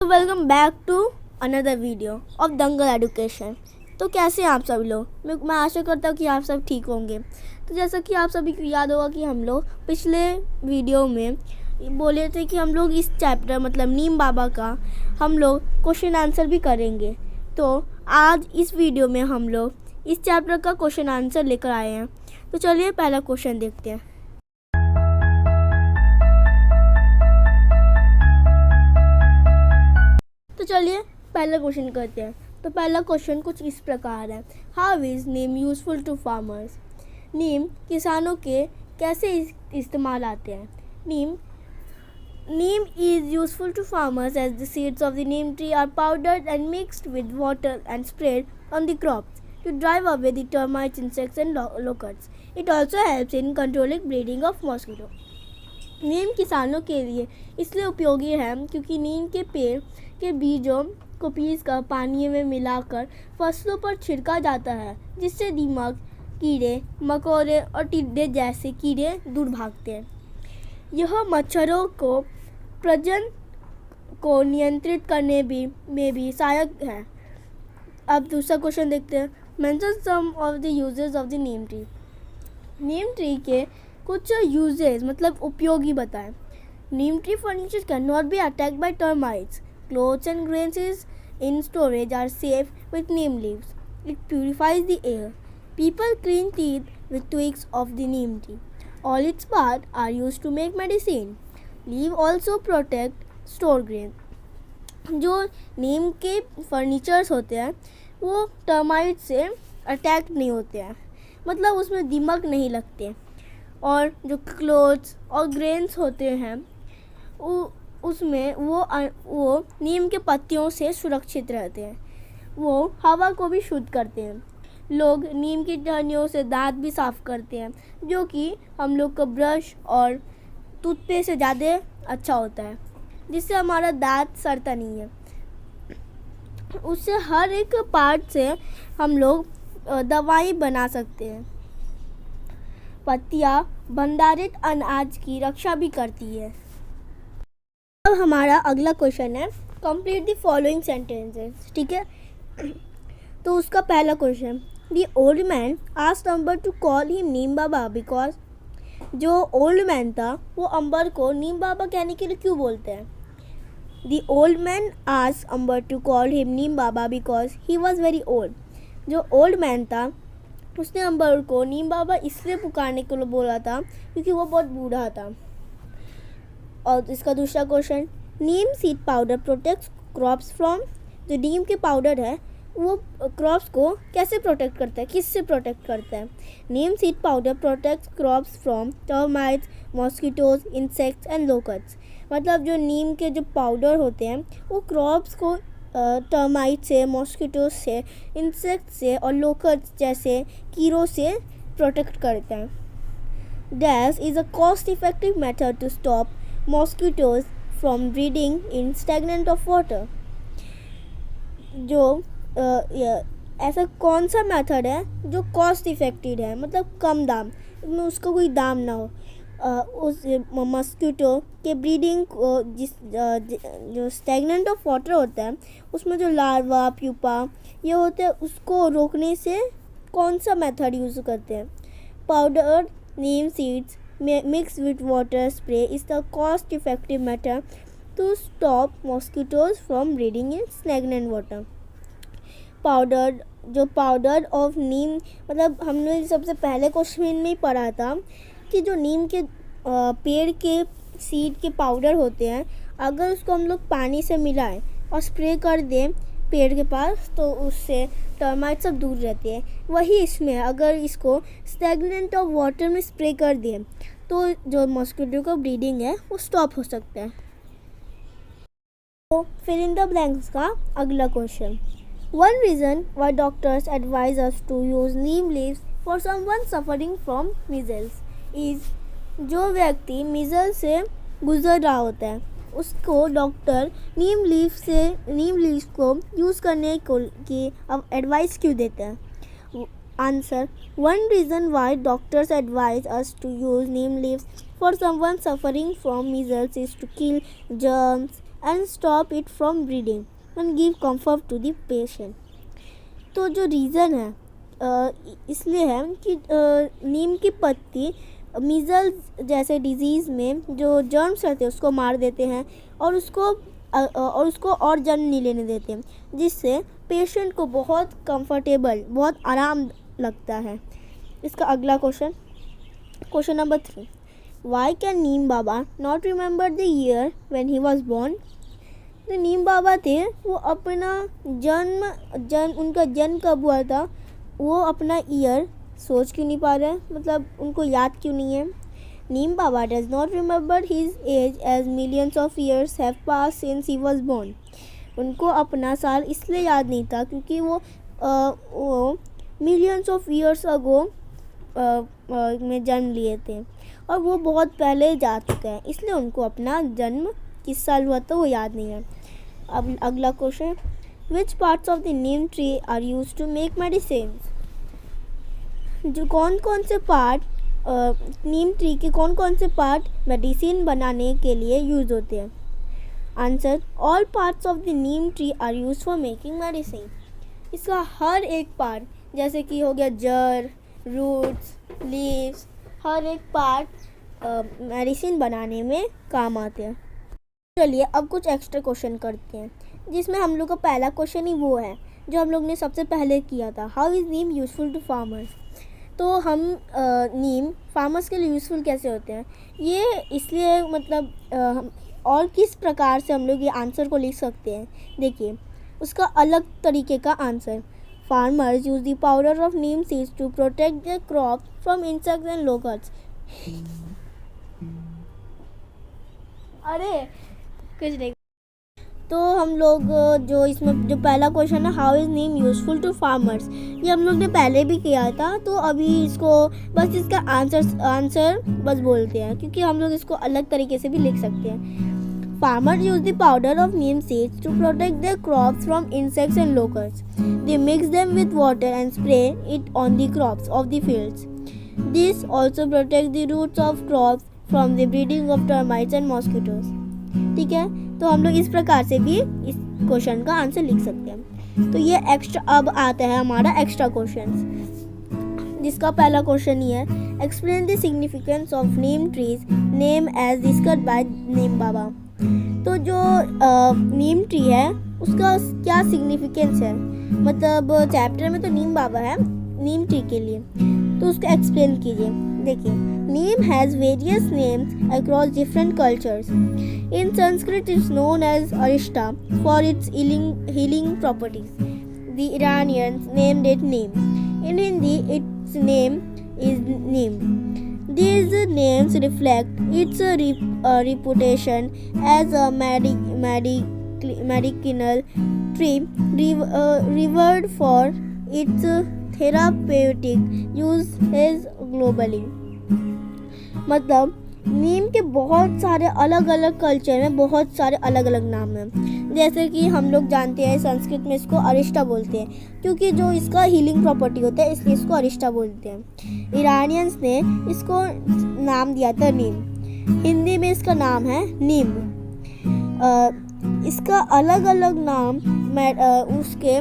तो welcome back to another video of Dangal education. तो कैसे हैं आप सब लोग? मैं आशा करता हूँ कि आप सब ठीक होंगे। तो जैसा कि आप सभी को याद होगा कि हम लोग पिछले वीडियो में बोले थे कि हम लोग इस चैप्टर मतलब नीम बाबा का हम लोग क्वेश्चन आंसर भी करेंगे। तो आज इस वीडियो में हम लोग इस चैप्टर का क्वेश्चन आंसर लेकर आए हैं। तो चलिए पहला क्वेश्चन देखते हैं। तो चलिए पहला क्वेश्चन करते हैं। तो पहला क्वेश्चन कुछ इस प्रकार है, how is neem useful to farmers? नीम किसानों के कैसे इस्तेमाल आते हैं? नीम is useful to farmers as the seeds of the neem tree are powdered and mixed with water and sprayed on the crops to drive away the termites, insects and locusts. It also helps in controlling breeding of mosquito. नीम किसानों के लिए इसलिए उपयोगी है क्योंकि नीम के पेड़ के बीजों को पीसकर पानी में मिलाकर फसलों पर छिड़का जाता है, जिससे दीमक, कीड़े मकोड़े और टिड्डे जैसे कीड़े दूर भागते हैं। यह मच्छरों को प्रजनन को नियंत्रित करने में भी सहायक है। अब दूसरा क्वेश्चन देखते हैं, mention some of the uses of the neem tree. Neem tree के कुछ यूजेस मतलब उपयोगी बताएं। Neem tree furniture can not be attacked by termites. Clothes and grains in storage are safe with neem leaves. It purifies the air. People clean teeth with twigs of the neem tree. All its parts are used to make medicine. Leaf also protect stored grain. जो नीम के furnitures होते हैं वो termite से attack नहीं होते हैं, मतलब उसमें दीमक नहीं लगते। और जो क्लोथ्स और ग्रेन्स होते हैं उसमें वो नीम के पत्तियों से सुरक्षित रहते हैं। वो हवा को भी शुद्ध करते हैं। लोग नीम की टहनियों से दांत भी साफ़ करते हैं, जो कि हम लोग का ब्रश और टूथपेस्ट से ज़्यादा अच्छा होता है, जिससे हमारा दांत सड़ता नहीं है। उससे हर एक पार्ट से हम लोग दवाई बना सकते हैं। पत्तियाँ भंडारित अनाज की रक्षा भी करती है। अब हमारा अगला क्वेश्चन है, कंप्लीट द फॉलोइंग सेंटेंसेस। ठीक है, तो उसका पहला question, the old man asked Amber to call him Neem Baba because. जो ओल्ड मैन था वो अम्बर को नीम बाबा कहने के लिए क्यों बोलते हैं? The old man asked Amber to call him Neem Baba because he was very old. जो ओल्ड मैन था उसने अम्बर को नीम बाबा इसलिए पुकारने के लिए बोला था क्योंकि वो बहुत बूढ़ा था। और इसका दूसरा question, Neem seed powder protects crops from. जो नीम के पाउडर है वो क्रॉप्स को कैसे प्रोटेक्ट करता है, किससे प्रोटेक्ट करता है? Neem seed powder protects crops from termites, mosquitoes, insects and locusts. मतलब जो नीम के जो पाउडर होते हैं वो क्रॉप्स को टर्माइट से, मॉस्किटोज से, इंसेक्ट से और लोकट्स जैसे कीड़ों से प्रोटेक्ट करते हैं। Dash is a cost effective method to stop mosquitoes from breeding in stagnant of water. जो ऐसा कौन सा मेथड है जो कॉस्ट इफेक्टिव है, मतलब कम दाम में उसका कोई दाम ना हो, उस मस्कीटो के ब्रीडिंग को जो स्टैगनेंट ऑफ वाटर होता है उसमें जो लार्वा प्यूपा ये होते हैं उसको रोकने से कौन सा मेथड यूज़ करते हैं? Powder Neem seeds mixed with water spray is the cost effective method to stop mosquitoes from breeding in stagnant water. Powder of neem मतलब हमने सबसे पहले क्वेश्चन में ही पढ़ा था कि जो नीम के पेड़ के सीड के पाउडर होते हैं, अगर उसको हम लोग पानी से मिलाएं और स्प्रे कर दें पेड़ के पास तो उससे टर्माइट सब दूर रहते हैं। वही इसमें अगर इसको स्टैगनेंट ऑफ वाटर में स्प्रे कर दें तो जो मॉस्किटो का ब्रीडिंग है वो स्टॉप हो सकता है। तो फिल इन द ब्लैंक्स का अगला question, one reason why doctors advise us to use neem leaves for someone suffering from measles is. जो व्यक्ति मीजल्स से गुजर रहा होता है उसको डॉक्टर नीम लीव्स को यूज़ करने की एडवाइस क्यों देते हैं? Answer, one reason why doctors advise us to use neem leaves for someone suffering from measles is to kill germs, and stop it from bleeding and give comfort to the patient. तो जो reason है इसलिए है कि नीम की पत्ती measles जैसे disease में जो जर्म्स रहते हैं उसको मार देते हैं और उसको और जन्म नहीं लेने देते हैं, जिससे पेशेंट को बहुत कंफर्टेबल, बहुत आराम लगता है. इसका अगला question number 3. Why can Neem Baba not remember the year when he was born. जो नीम बाबा थे वो अपना उनका जन्म कब हुआ था वो अपना ईयर सोच क्यों नहीं पा रहे हैं, मतलब उनको याद क्यों नहीं है. Neem Baba does not remember his age age millions of years have passed since he was born. उनको अपना साल इसलिए याद नहीं था क्योंकि वो मिलियंस ऑफ ईयर्स अगो में जन्म लिए थे और वो बहुत पहले जा चुके हैं, इसलिए उनको अपना जन्म किस साल हुआ था वो याद नहीं है. अब अगला question. Which parts of the neem tree are use to make medicine. जो कौन से पार्ट नीम ट्री के कौन से पार्ट मेडिसिन बनाने के लिए यूज होते हैं. Answer. All parts of the neem tree are use for making medicine. इसका हर एक पार्ट, जैसे कि हो गया जड़, रूट्स, लीव्स, हर एक पार्ट मेडिसिन बनाने में काम आते हैं. चलिए अब कुछ एक्स्ट्रा क्वेश्चन करते हैं, जिसमें हम लोग का पहला क्वेश्चन ही वो है जो हम लोग ने सबसे पहले किया था. How is neem useful to farmers. तो हम नीम फार्मर्स के लिए यूज़फुल कैसे होते हैं, ये इसलिए मतलब और किस प्रकार से हम लोग ये आंसर को लिख सकते हैं. देखिए उसका अलग तरीके का answer. Farmers use the powder of neem seeds to protect their crop from insects and locals. अरे कुछ नहीं. तो हम लोग जो इसमें जो पहला क्वेश्चन है how is neem useful to farmers, ये हम लोग ने पहले भी किया था, तो अभी इसको बस इसका आंसर बस बोलते हैं क्योंकि हम लोग इसको अलग तरीके से भी लिख सकते हैं. Farmers use the powder of neem seeds to protect their crops from insects and locals. They mix them with water and spray it on the crops of the fields. This also protect the roots of crops from the breeding of termites and mosquitoes. ठीक है, तो हम लोग इस प्रकार से भी इस क्वेश्चन का आंसर लिख सकते हैं. तो ये एक्स्ट्रा अब आता है हमारा एक्स्ट्रा क्वेश्चन, जिसका पहला क्वेश्चन ही है. Explain the significance of neem trees name as discussed by Neem Baba. तो जो नीम ट्री है उसका क्या सिग्निफिकेंस है, मतलब चैप्टर में तो नीम बाबा है नीम ट्री के लिए, तो उसको एक्सप्लेन कीजिए. देखिए neem has various names across different cultures. In Sanskrit, it's known as Arishta for its healing properties. The Iranians named it Neem. In Hindi, its name is Neem. These names reflect its reputation as a medicinal tree revered for its therapeutic uses globally. मतलब नीम के बहुत सारे अलग अलग culture में बहुत सारे अलग अलग नाम हैं. जैसे कि हम लोग जानते हैं संस्कृत में इसको अरिष्टा बोलते हैं क्योंकि जो इसका हीलिंग प्रॉपर्टी होता है इसलिए इसको अरिष्टा बोलते हैं. इरानियंस ने इसको नाम दिया था नीम. हिंदी में इसका नाम है नीम. इसका अलग अलग नाम उसके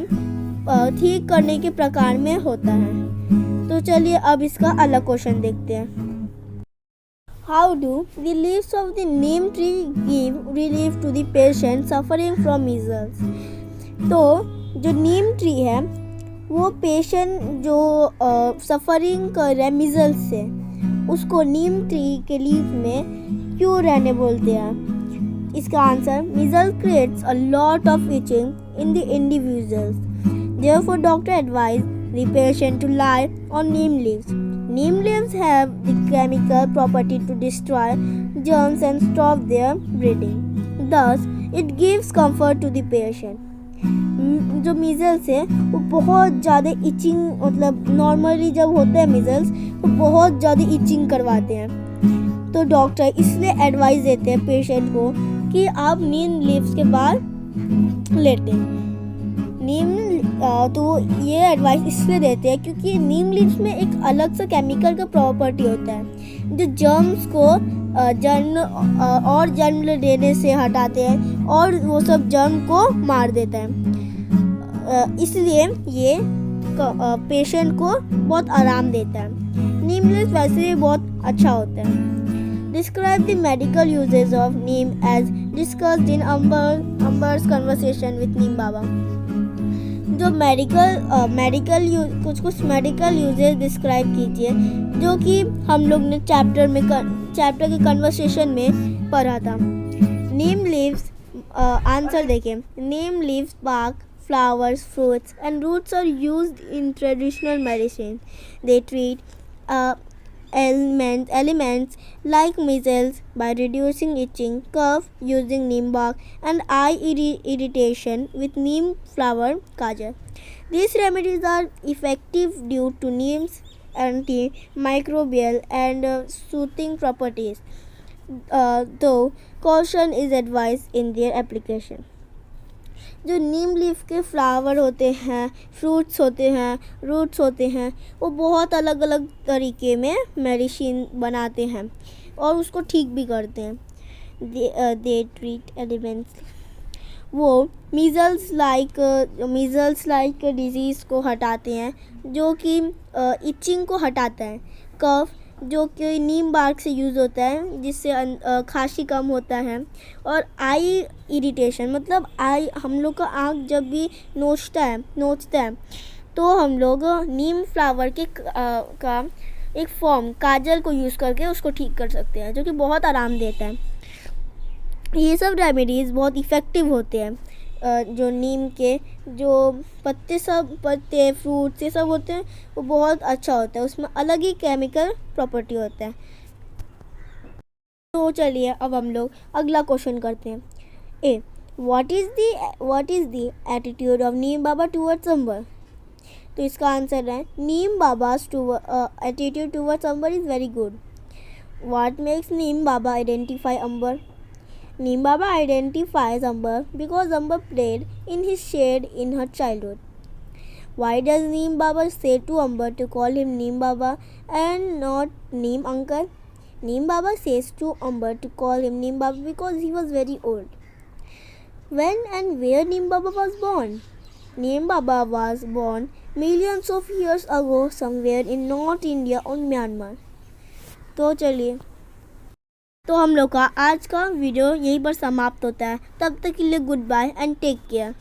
ठीक करने के प्रकार में होता है. तो चलिए अब इसका अलग क्वेश्चन देखते हैं. How do the leaves of the neem tree give relief to the patient suffering from measles? तो जो नीम ट्री है वो पेशेंट जो सफरिंग कर रहा है मीजल्स से उसको नीम ट्री के लीफ में क्यों रहने बोलते हैं. इसका answer. Measles creates a lot of itching in the individuals. Therefore doctor advise the patient to lie on neem leaves. Neem leaves have the chemical property to destroy germs and stop their breeding. Thus, it gives comfort to the patient. जो measles है वो बहुत ज़्यादा etching, मतलब normally जब होते हैं measles वो बहुत ज़्यादा इचिंग करवाते हैं, तो डॉक्टर इसलिए एडवाइस देते हैं पेशेंट को कि आप नीम लीव्स के बाद लेटें. तो ये एडवाइस इसलिए देते हैं क्योंकि नीम लीव्स में एक अलग सा केमिकल का प्रॉपर्टी होता है जो जर्म्स को जन्म और जन्म लेने से हटाते हैं और वो सब जर्म को मार देता है। इसलिए ये पेशेंट को बहुत आराम देता है। नीम लीव्स वैसे भी बहुत अच्छा होता है। Describe the medical uses of neem as discussed in Amber's conversation with Neem Baba. जो कुछ मेडिकल यूजेस डिस्क्राइब कीजिए जो कि हम लोग ने चैप्टर के कन्वर्सेशन में पढ़ा था। नीम लीव्स, आंसर देखें। नीम leaves, bark, flowers, fruits and roots are used in traditional medicine. They treat elements like measles by reducing itching, cough using neem bark, and eye irritation with neem flower kajal. These remedies are effective due to neem's antimicrobial and soothing properties, though caution is advised in their application. जो नीम leaf के flower होते हैं, fruits होते हैं, roots होते हैं, वो बहुत अलग अलग तरीके में मेडिसिन बनाते हैं और उसको ठीक भी करते हैं। दे ट्रीट एलिमेंट्स, वो मीज़ल्स लाइक डिजीज़ को हटाते हैं जो कि इचिंग को हटाता है। कफ जो कि नीम बार्क से यूज़ होता है जिससे खांसी कम होता है। और आई इरिटेशन मतलब हम लोग का आँख जब भी नोचता है तो हम लोग नीम फ्लावर के का एक फॉर्म काजल को यूज़ करके उसको ठीक कर सकते हैं जो कि बहुत आराम देता है। ये सब रेमेडीज़ बहुत इफ़ेक्टिव होते हैं। जो नीम के जो पत्ते फ्रूट्स ये सब होते हैं वो बहुत अच्छा होता है, उसमें अलग ही केमिकल प्रॉपर्टी होता है। तो चलिए अब हम लोग अगला क्वेश्चन करते हैं। A, what is the attitude of Neem Baba towards Amber? तो इसका आंसर है Neem Baba's attitude towards Amber is very good. What makes Neem Baba identify Amber? Neem Baba identifies Amber because Amber played in his shade in her childhood. Why does Neem Baba say to Amber to call him Neem Baba and not Neem Uncle? Neem Baba says to Amber to call him Neem Baba because he was very old. When and where Neem Baba was born? Neem Baba was born millions of years ago somewhere in North India or Myanmar. तो चलिए, तो हम लोग का आज का video यहीं पर समाप्त होता है। तब तक के लिए good bye and take care.